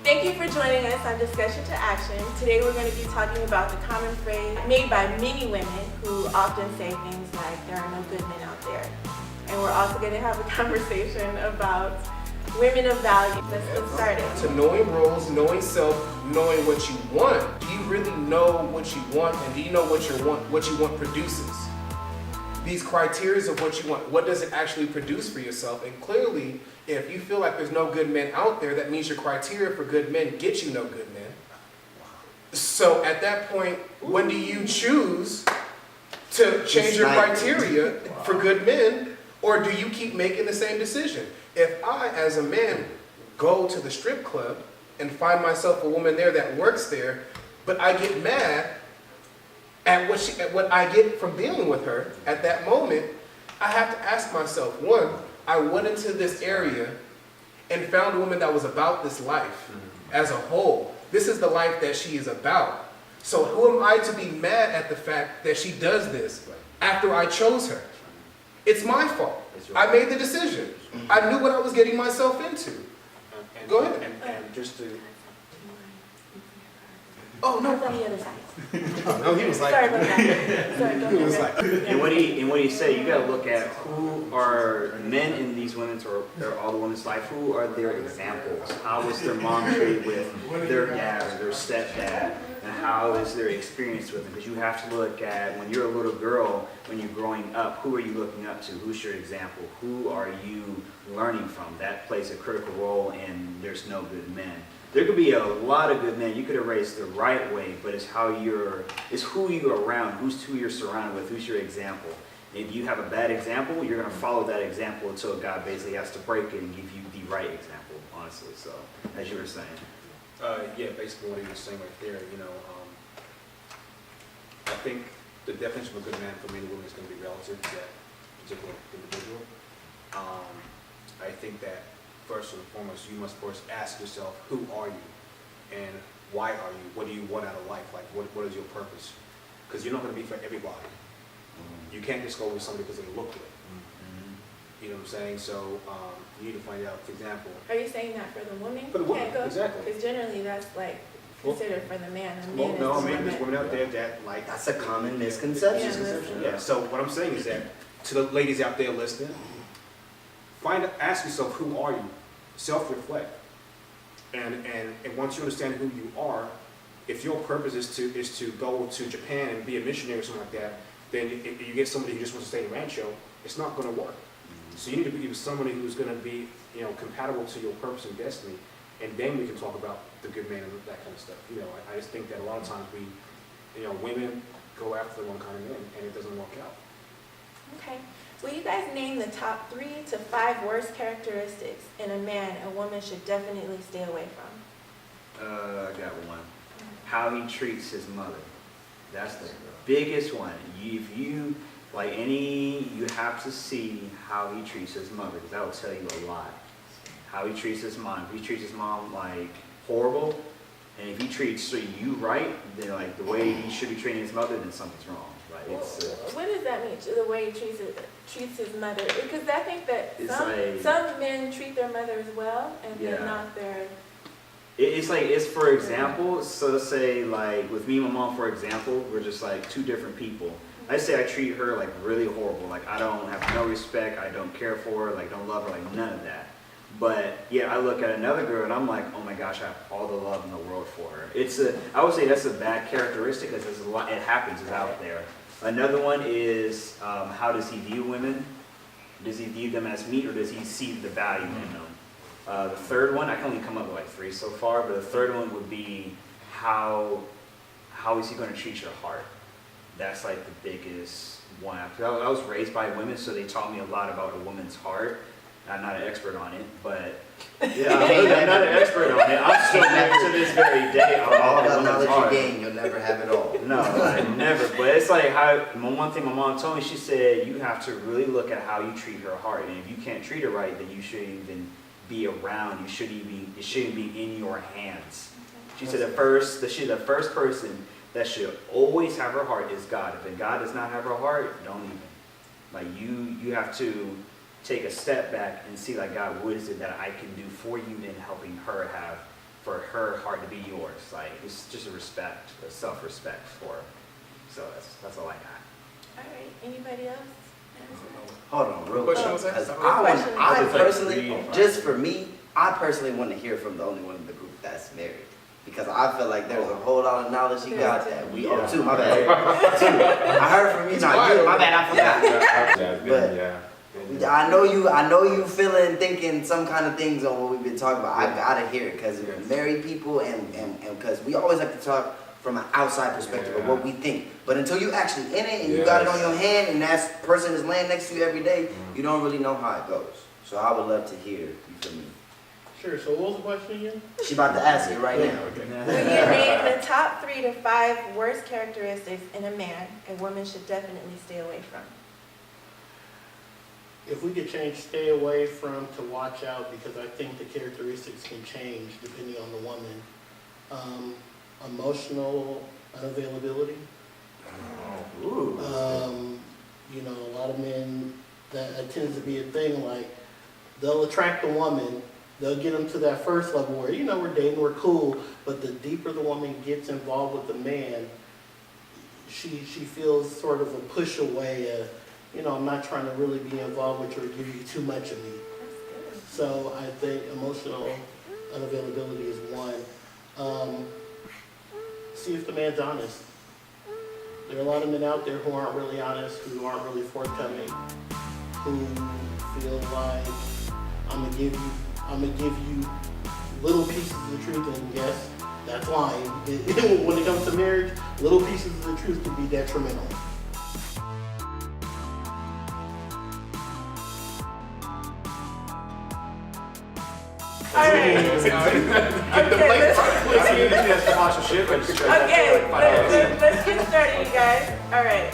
Thank you for joining us on Discussion to Action. Today we're going to be talking about the common phrase made by many women who often say things like, there are no good men out there. And we're also going to have a conversation about women of value. Let's get started. To knowing roles, knowing self, knowing what you want. Do you really know what you want, and do you know what you want produces? These criteria of what you want, what does it actually produce for yourself? And clearly, if you feel like there's no good men out there, that means your criteria for good men get you no good men. So at that point, when do you choose to change your criteria for good men, or do you keep making the same decision? If I, as a man, go to the strip club and find myself a woman there that works there, but I get mad at what I get from dealing with her at that moment, I have to ask myself, one, I went into this area and found a woman that was about this life as a whole. This is the life that she is about. So who am I to be mad at the fact that she does this after I chose her? It's my fault. I made the decision. I knew what I was getting myself into. Go ahead. And just to... Oh, no, from the other side. No, he was like... Sorry about that. Sorry, go ahead. He was like... And what he said, you gotta look at who are men in these women's or all the women's life, who are their examples? How was their mom treated with their dad or their stepdad? And how is their experience with them? Because you have to look at, when you're a little girl, when you're growing up, who are you looking up to? Who's your example? Who are you learning from? That plays a critical role in there's no good men. There could be a lot of good men you could have raised the right way, but it's who you're around, who you're surrounded with, who's your example. If you have a bad example, you're going to follow that example until God basically has to break it and give you the right example, honestly. So, as you were saying. Yeah, basically what he was saying right there, I think the definition of a good man for many women is going to be relative to that particular individual. I think that first and foremost, you must first ask yourself, who are you? And why are you? What do you want out of life? Like, what is your purpose? Because you're not going to be for everybody. You can't just go with somebody because they look good. You know what I'm saying? So you need to find out, for example. Are you saying that for the woman? For the woman, can't go? exactly. Because generally that's like considered for the man. The Well, man no, is I the mean, there's woman. women out there that like... That's a common misconception. Yeah, so what I'm saying is that to the ladies out there listening, ask yourself, who are you? Self-reflect. And once you understand who you are, if your purpose is to go to Japan and be a missionary or something like that, then if you get somebody who just wants to stay in Rancho, it's not going to work. So you need to be with somebody who's going to be, compatible to your purpose and destiny, and then we can talk about the good man and that kind of stuff. I just think that a lot of times women go after the wrong kind of men, and it doesn't work out. Okay. Will you guys name the top 3 to 5 worst characteristics in a man a woman should definitely stay away from? I got one. How he treats his mother. That's the biggest one. You have to see how he treats his mother, because that will tell you a lot. How he treats his mom. If he treats his mom like horrible, and if he treats you right, then like the way he should be treating his mother, then something's wrong. Like what does that mean? The way he treats his mother? Because I think that some men treat their mothers well, and they're not their. It's for example. So let's say like with me and my mom, for example, we're just like two different people. I say I treat her like really horrible. Like I don't have no respect. I don't care for her. Like don't love her. Like none of that. But yeah, I look at another girl and I'm like, oh my gosh, I have all the love in the world for her. I would say that's a bad characteristic because there's a lot. It happens. It's out there. Another one is how does he view women? Does he view them as meat, or does he see the value in them? The third one, I can only come up with like 3 so far, but the third one would be how is he going to treat your heart? That's like the biggest one. I was raised by women, so they taught me a lot about a woman's heart. I'm not an expert on it, but yeah, I'm not an expert on it. I'm still never to this very day. All the knowledge you gain, you'll never have it all. No, I never. But it's like one thing my mom told me. She said you have to really look at how you treat her heart, and if you can't treat her right, then you shouldn't even be around. It shouldn't be in your hands. She said the first person that should always have her heart is God. If God does not have her heart, don't even. Like you have to take a step back and see, like, God, what is it that I can do for you in helping her have for her heart to be yours. Like, it's just a respect, a self-respect for her. So that's all I got. All right, anybody else? Hold on, real What quick. question was that? 'Cause Sorry. I It's like personally, 3 and 5. just for me, I personally want to hear from the only one in the group that's married. Because I feel like there's a whole lot of knowledge you got that we owe too. My bad. Two. I heard from you, not you. My bad, I forgot. But I know you feeling, thinking some kind of things on what we've been talking about. I gotta hear it because we're married people and because we always like to talk from an outside perspective of what we think. But until you actually in it and you got it on your hand and that person is laying next to you every day, you don't really know how it goes. So I would love to hear, you feel me? Sure, so what was the question again? She about to ask it right now. Will you name the top 3 to 5 worst characteristics in a man a woman should definitely stay away from? If we could change stay away from to watch out, because I think the characteristics can change depending on the woman. Emotional unavailability. Ooh. You know, a lot of men, that tends to be a thing, like, they'll attract a woman, they'll get them to that first level where, you know, we're dating, we're cool, but the deeper the woman gets involved with the man, she feels sort of a push away, you know, I'm not trying to really be involved with you or give you too much of me. So I think emotional unavailability is one. See if the man's honest. There are a lot of men out there who aren't really honest, who aren't really forthcoming, who feel like I'm gonna give you little pieces of the truth, and yes, that's lying. When it comes to marriage, little pieces of the truth can be detrimental. All right. Okay, let's get started, you guys. All right,